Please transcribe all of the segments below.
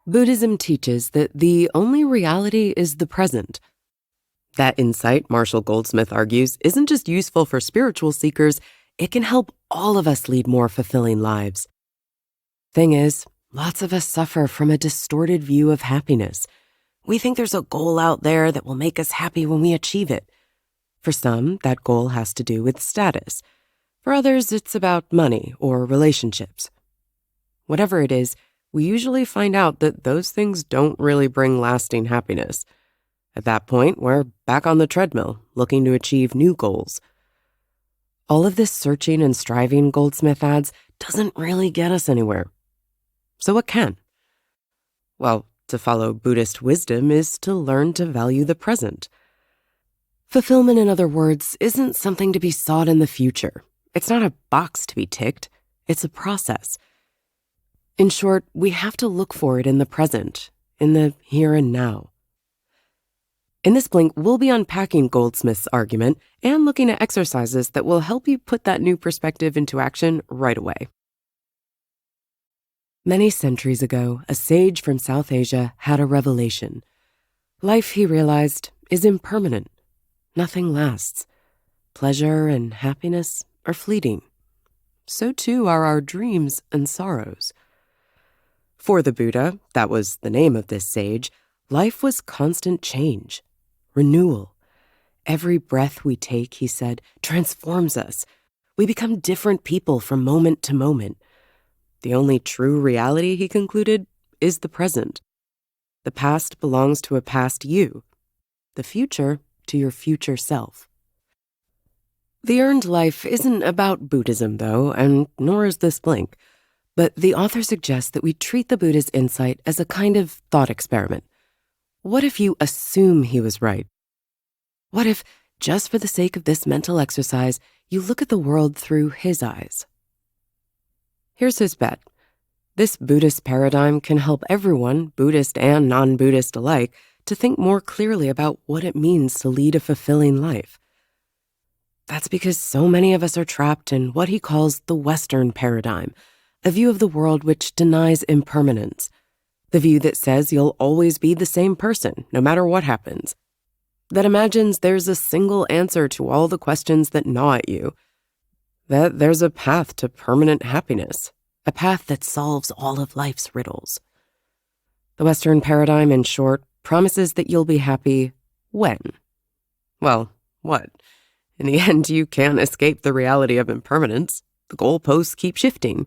Buddhism teaches that the only reality is the present. That insight, Marshall Goldsmith argues, isn't just useful for spiritual seekers, it can help all of us lead more fulfilling lives. Thing is, lots of us suffer from a distorted view of happiness. We think there's a goal out there that will make us happy when we achieve it. For some, that goal has to do with status. For others, it's about money or relationships. Whatever it is, we usually find out that those things don't really bring lasting happiness. At that point, we're back on the treadmill, looking to achieve new goals. All of this searching and striving, Goldsmith adds, doesn't really get us anywhere. So what can? Well, to follow Buddhist wisdom is to learn to value the present. Fulfillment, in other words, isn't something to be sought in the future. It's not a box to be ticked. It's a process. In short, we have to look for it in the present, in the here and now. In this Blink, we'll be unpacking Goldsmith's argument and looking at exercises that will help you put that new perspective into action right away. Many centuries ago, a sage from South Asia had a revelation. Life, he realized, is impermanent. Nothing lasts. Pleasure and happiness are fleeting. So too are our dreams and sorrows. For the Buddha, that was the name of this sage, life was constant change, renewal. Every breath we take, he said, transforms us. We become different people from moment to moment. The only true reality, he concluded, is the present. The past belongs to a past you. The future to your future self. The Earned Life isn't about Buddhism, though, and nor is this Blink. But the author suggests that we treat the Buddha's insight as a kind of thought experiment. What if you assume he was right? What if, just for the sake of this mental exercise, you look at the world through his eyes? Here's his bet. This Buddhist paradigm can help everyone, Buddhist and non-Buddhist alike, to think more clearly about what it means to lead a fulfilling life. That's because so many of us are trapped in what he calls the Western paradigm, a view of the world which denies impermanence, the view that says you'll always be the same person, no matter what happens, that imagines there's a single answer to all the questions that gnaw at you, that there's a path to permanent happiness, a path that solves all of life's riddles. The Western paradigm, in short, promises that you'll be happy when? Well, what? In the end, you can't escape the reality of impermanence. The goalposts keep shifting.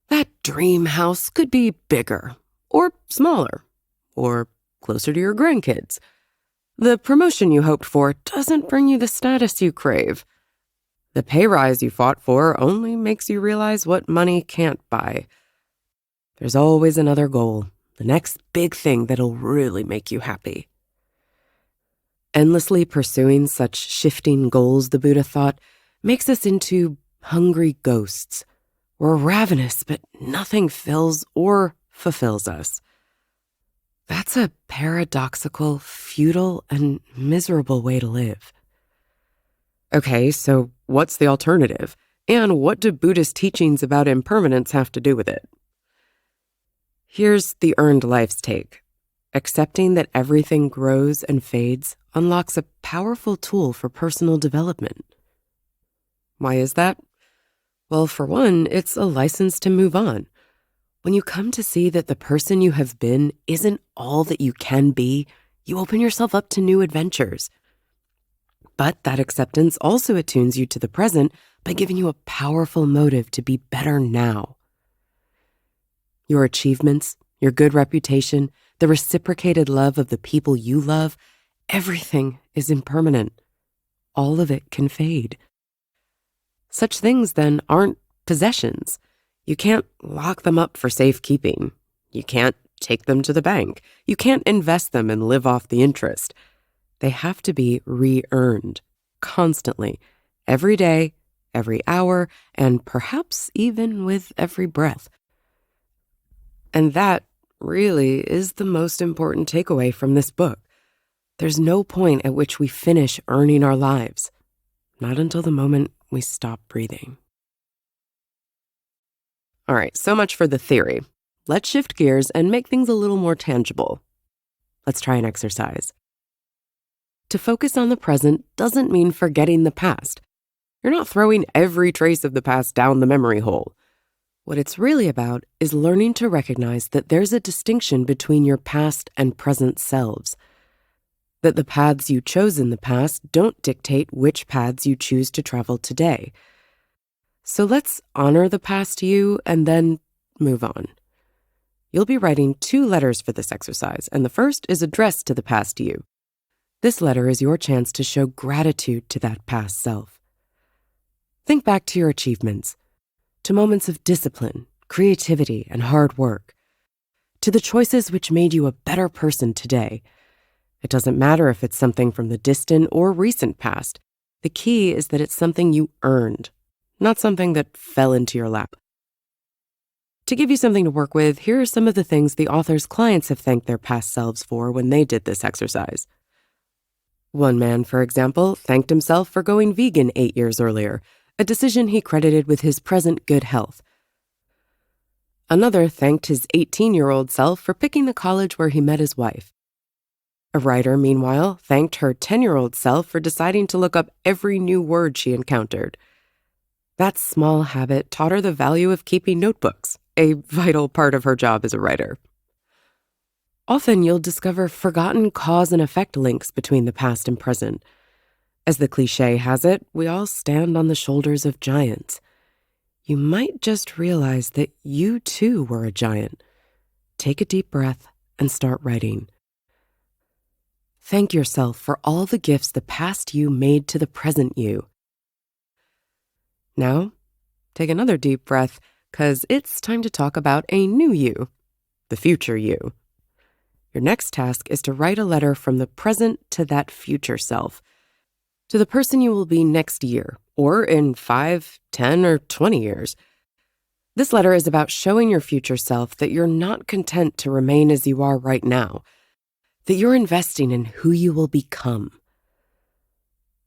That dream house could be bigger, or smaller, or closer to your grandkids. The promotion you hoped for doesn't bring you the status you crave. The pay rise you fought for only makes you realize what money can't buy. There's always another goal, the next big thing that'll really make you happy. Endlessly pursuing such shifting goals, the Buddha thought, makes us into hungry ghosts. We're ravenous, but nothing fills or fulfills us. That's a paradoxical, futile, and miserable way to live. Okay, so what's the alternative? And what do Buddhist teachings about impermanence have to do with it? Here's the Earned Life's take. Accepting that everything grows and fades unlocks a powerful tool for personal development. Why is that? Well, for one, it's a license to move on. When you come to see that the person you have been isn't all that you can be, you open yourself up to new adventures. But that acceptance also attunes you to the present by giving you a powerful motive to be better now. Your achievements, your good reputation, the reciprocated love of the people you love, everything is impermanent. All of it can fade. Such things, then, aren't possessions. You can't lock them up for safekeeping. You can't take them to the bank. You can't invest them and live off the interest. They have to be re-earned, constantly, every day, every hour, and perhaps even with every breath. And that really is the most important takeaway from this book. There's no point at which we finish earning our lives, not until the moment we stop breathing. All right, so much for the theory. Let's shift gears and make things a little more tangible. Let's try an exercise. To focus on the present doesn't mean forgetting the past. You're not throwing every trace of the past down the memory hole. What it's really about is learning to recognize that there's a distinction between your past and present selves. That the paths you chose in the past don't dictate which paths you choose to travel today. So let's honor the past you and then move on. You'll be writing 2 letters for this exercise, and the first is addressed to the past you. This letter is your chance to show gratitude to that past self. Think back to your achievements, to moments of discipline, creativity, and hard work, to the choices which made you a better person today. It doesn't matter if it's something from the distant or recent past. The key is that it's something you earned, not something that fell into your lap. To give you something to work with, here are some of the things the author's clients have thanked their past selves for when they did this exercise. One man, for example, thanked himself for going vegan 8 years earlier, a decision he credited with his present good health. Another thanked his 18-year-old self for picking the college where he met his wife. A writer, meanwhile, thanked her 10-year-old self for deciding to look up every new word she encountered. That small habit taught her the value of keeping notebooks, a vital part of her job as a writer. Often you'll discover forgotten cause and effect links between the past and present. As the cliché has it, we all stand on the shoulders of giants. You might just realize that you too were a giant. Take a deep breath and start writing. Thank yourself for all the gifts the past you made to the present you. Now, take another deep breath, because it's time to talk about a new you, the future you. Your next task is to write a letter from the present to that future self, to the person you will be next year, or in 5, 10, or 20 years. This letter is about showing your future self that you're not content to remain as you are right now, that you're investing in who you will become.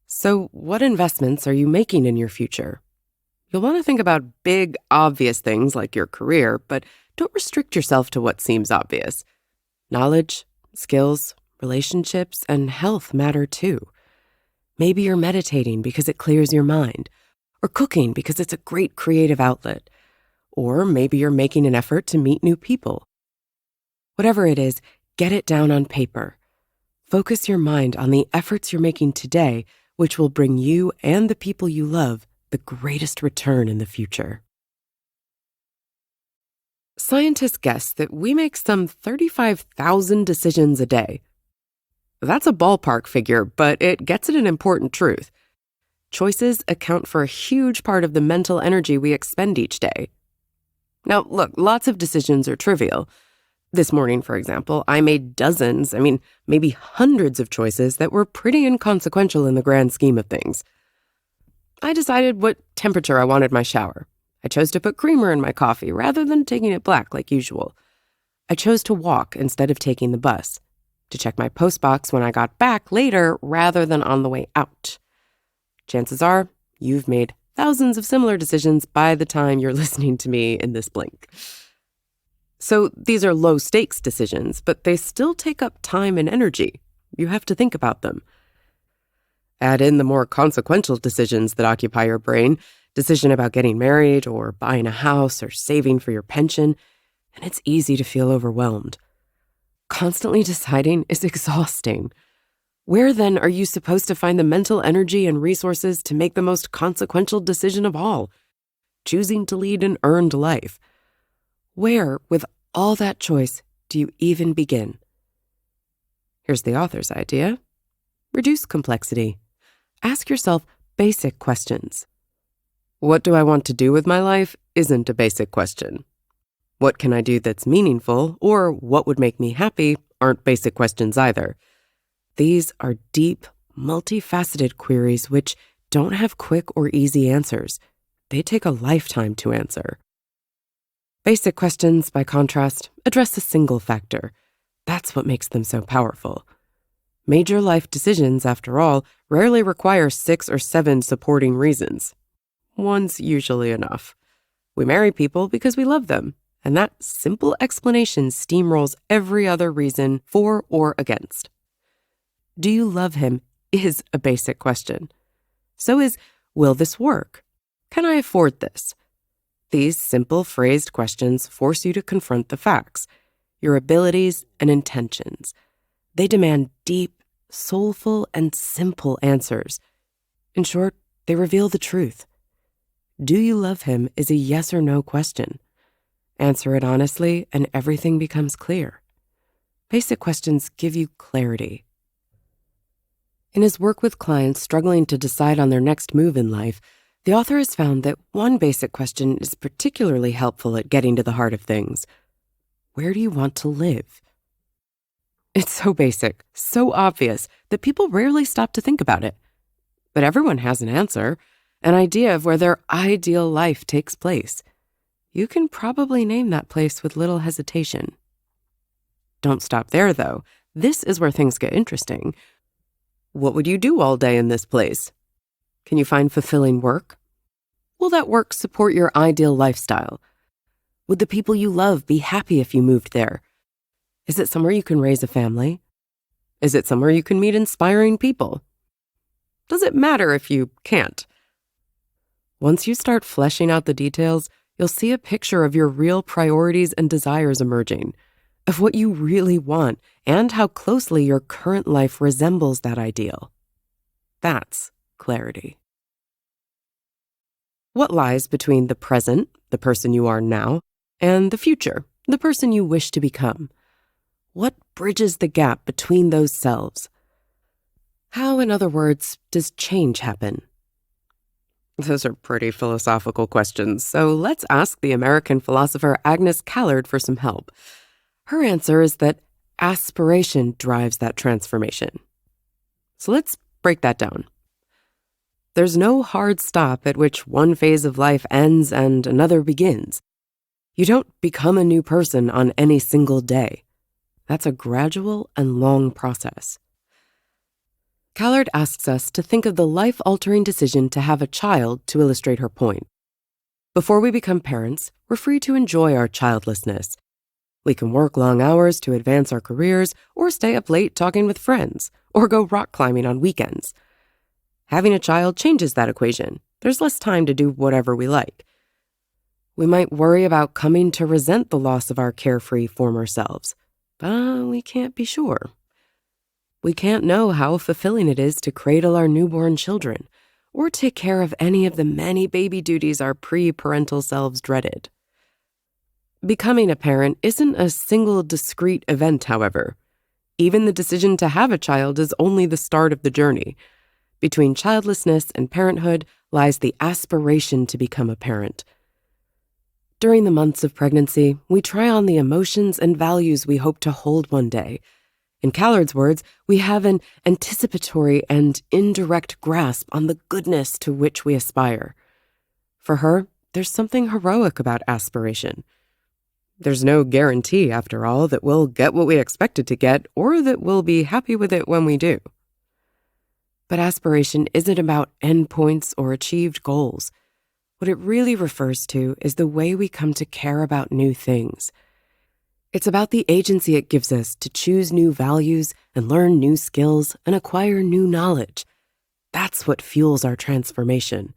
So, what investments are you making in your future? You'll want to think about big, obvious things like your career, but don't restrict yourself to what seems obvious. Knowledge, skills, relationships, and health matter too. Maybe you're meditating because it clears your mind, or cooking because it's a great creative outlet, or maybe you're making an effort to meet new people. Whatever it is, get it down on paper. Focus your mind on the efforts you're making today, which will bring you and the people you love the greatest return in the future. Scientists guess that we make some 35,000 decisions a day. That's a ballpark figure, but it gets at an important truth. Choices account for a huge part of the mental energy we expend each day. Now, look, lots of decisions are trivial. This morning, for example, I made dozens, maybe hundreds of choices that were pretty inconsequential in the grand scheme of things. I decided what temperature I wanted my shower. I chose to put creamer in my coffee rather than taking it black like usual. I chose to walk instead of taking the bus, to check my postbox when I got back later rather than on the way out. Chances are you've made thousands of similar decisions by the time you're listening to me in this blink. So these are low-stakes decisions, but they still take up time and energy. You have to think about them. Add in the more consequential decisions that occupy your brain, decision about getting married or buying a house or saving for your pension, and it's easy to feel overwhelmed. Constantly deciding is exhausting. Where then are you supposed to find the mental energy and resources to make the most consequential decision of all? Choosing to lead an earned life. Where, with all that choice, do you even begin? Here's the author's idea. Reduce complexity. Ask yourself basic questions. What do I want to do with my life isn't a basic question. What can I do that's meaningful, or what would make me happy aren't basic questions either. These are deep, multifaceted queries which don't have quick or easy answers. They take a lifetime to answer. Basic questions, by contrast, address a single factor. That's what makes them so powerful. Major life decisions, after all, rarely require 6 or 7 supporting reasons. One's usually enough. We marry people because we love them, and that simple explanation steamrolls every other reason for or against. Do you love him is a basic question. So is, will this work? Can I afford this? These simple phrased questions force you to confront the facts, your abilities and intentions. They demand deep, soulful, and simple answers. In short, they reveal the truth. Do you love him is a yes or no question. Answer it honestly and everything becomes clear. Basic questions give you clarity. In his work with clients struggling to decide on their next move in life, the author has found that one basic question is particularly helpful at getting to the heart of things. Where do you want to live? It's so basic, so obvious, that people rarely stop to think about it. But everyone has an answer, an idea of where their ideal life takes place. You can probably name that place with little hesitation. Don't stop there, though. This is where things get interesting. What would you do all day in this place? Can you find fulfilling work? Will that work support your ideal lifestyle? Would the people you love be happy if you moved there? Is it somewhere you can raise a family? Is it somewhere you can meet inspiring people? Does it matter if you can't? Once you start fleshing out the details, you'll see a picture of your real priorities and desires emerging, of what you really want and how closely your current life resembles that ideal. That's clarity. What lies between the present, the person you are now, and the future, the person you wish to become? What bridges the gap between those selves? How, in other words, does change happen? Those are pretty philosophical questions, so let's ask the American philosopher Agnes Callard for some help. Her answer is that aspiration drives that transformation. So let's break that down. There's no hard stop at which one phase of life ends and another begins. You don't become a new person on any single day. That's a gradual and long process. Callard asks us to think of the life-altering decision to have a child to illustrate her point. Before we become parents, we're free to enjoy our childlessness. We can work long hours to advance our careers, or stay up late talking with friends, or go rock climbing on weekends. Having a child changes that equation. There's less time to do whatever we like. We might worry about coming to resent the loss of our carefree former selves, but we can't be sure. We can't know how fulfilling it is to cradle our newborn children, or take care of any of the many baby duties our pre-parental selves dreaded. Becoming a parent isn't a single discrete event, however. Even the decision to have a child is only the start of the journey. Between childlessness and parenthood lies the aspiration to become a parent. During the months of pregnancy, we try on the emotions and values we hope to hold one day. In Callard's words, we have an anticipatory and indirect grasp on the goodness to which we aspire. For her, there's something heroic about aspiration. There's no guarantee, after all, that we'll get what we expected to get or that we'll be happy with it when we do. But aspiration isn't about endpoints or achieved goals. What it really refers to is the way we come to care about new things. It's about the agency it gives us to choose new values and learn new skills and acquire new knowledge. That's what fuels our transformation.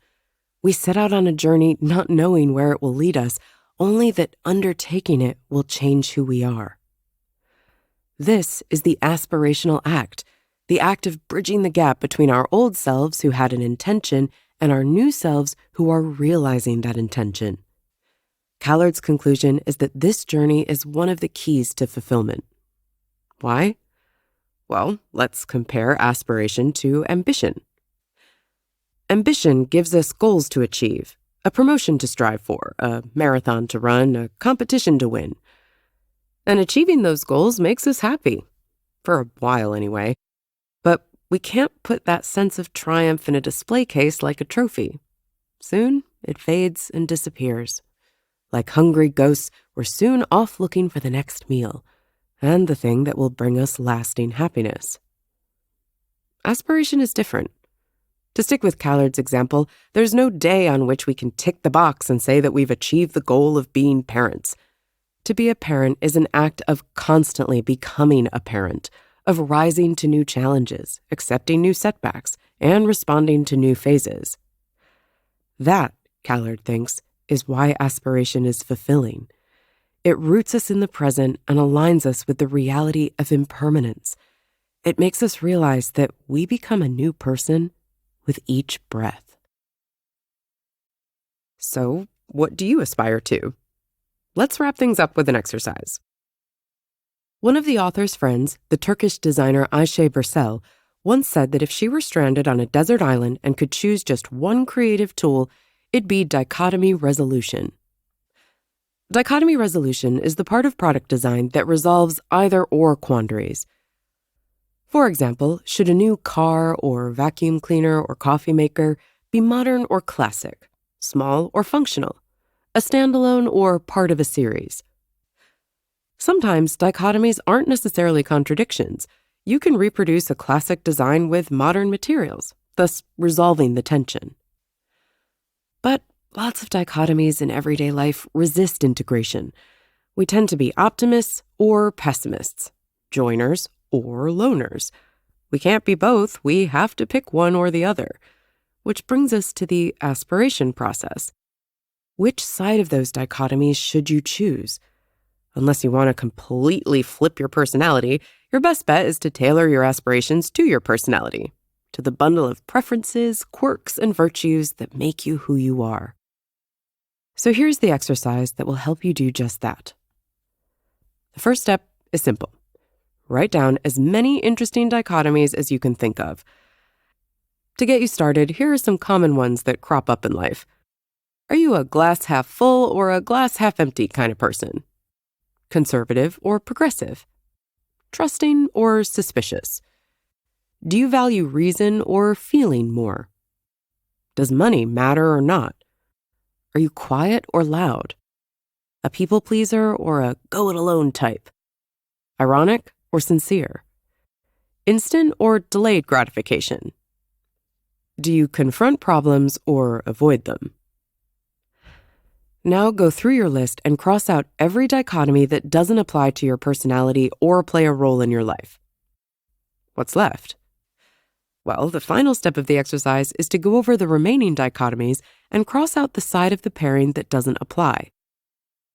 We set out on a journey not knowing where it will lead us, only that undertaking it will change who we are. This is the aspirational act, the act of bridging the gap between our old selves who had an intention and our new selves who are realizing that intention. Callard's conclusion is that this journey is one of the keys to fulfillment. Why? Well, let's compare aspiration to ambition. Ambition gives us goals to achieve, a promotion to strive for, a marathon to run, a competition to win. And achieving those goals makes us happy, for a while anyway. But we can't put that sense of triumph in a display case like a trophy. Soon, it fades and disappears. Like hungry ghosts, we're soon off looking for the next meal, and the thing that will bring us lasting happiness. Aspiration is different. To stick with Callard's example, there's no day on which we can tick the box and say that we've achieved the goal of being parents. To be a parent is an act of constantly becoming a parent, of rising to new challenges, accepting new setbacks, and responding to new phases. That, Callard thinks, is why aspiration is fulfilling. It roots us in the present and aligns us with the reality of impermanence. It makes us realize that we become a new person with each breath. So, what do you aspire to? Let's wrap things up with an exercise. One of the author's friends, the Turkish designer Ayşe Birsel, once said that if she were stranded on a desert island and could choose just one creative tool, it'd be dichotomy resolution. Dichotomy resolution is the part of product design that resolves either-or quandaries. For example, should a new car or vacuum cleaner or coffee maker be modern or classic, small or functional, a standalone or part of a series? Sometimes dichotomies aren't necessarily contradictions. You can reproduce a classic design with modern materials, thus resolving the tension. But lots of dichotomies in everyday life resist integration. We tend to be optimists or pessimists, joiners or loners. We can't be both. We have to pick one or the other. Which brings us to the aspiration process. Which side of those dichotomies should you choose? Unless you want to completely flip your personality, your best bet is to tailor your aspirations to your personality, to the bundle of preferences, quirks, and virtues that make you who you are. So here's the exercise that will help you do just that. The first step is simple. Write down as many interesting dichotomies as you can think of. To get you started, here are some common ones that crop up in life. Are you a glass half full or a glass half empty kind of person? Conservative or progressive? Trusting or suspicious? Do you value reason or feeling more? Does money matter or not? Are you quiet or loud? A people pleaser or a go-it-alone type? Ironic or sincere? Instant or delayed gratification? Do you confront problems or avoid them? Now go through your list and cross out every dichotomy that doesn't apply to your personality or play a role in your life. What's left? Well, the final step of the exercise is to go over the remaining dichotomies and cross out the side of the pairing that doesn't apply.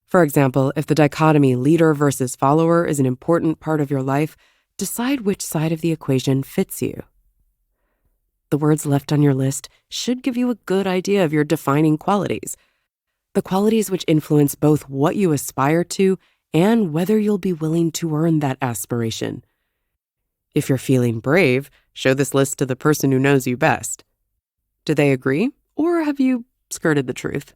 For example, if the dichotomy leader versus follower is an important part of your life, decide which side of the equation fits you. The words left on your list should give you a good idea of your defining qualities, the qualities which influence both what you aspire to and whether you'll be willing to earn that aspiration. If you're feeling brave, show this list to the person who knows you best. Do they agree, or have you skirted the truth?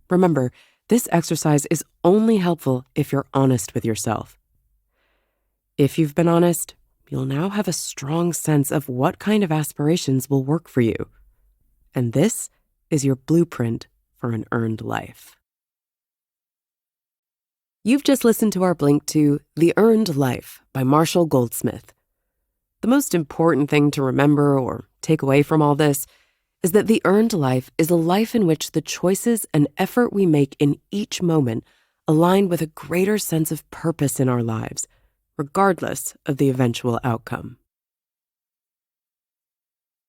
Remember, this exercise is only helpful if you're honest with yourself. If you've been honest, you'll now have a strong sense of what kind of aspirations will work for you. And this is your blueprint for an earned life. You've just listened to our blink to The Earned Life by Marshall Goldsmith. The most important thing to remember or take away from all this is that the earned life is a life in which the choices and effort we make in each moment align with a greater sense of purpose in our lives, regardless of the eventual outcome.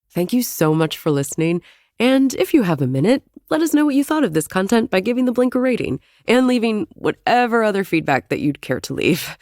Thank you so much for listening, and if you have a minute, let us know what you thought of this content by giving the Blink a rating and leaving whatever other feedback that you'd care to leave.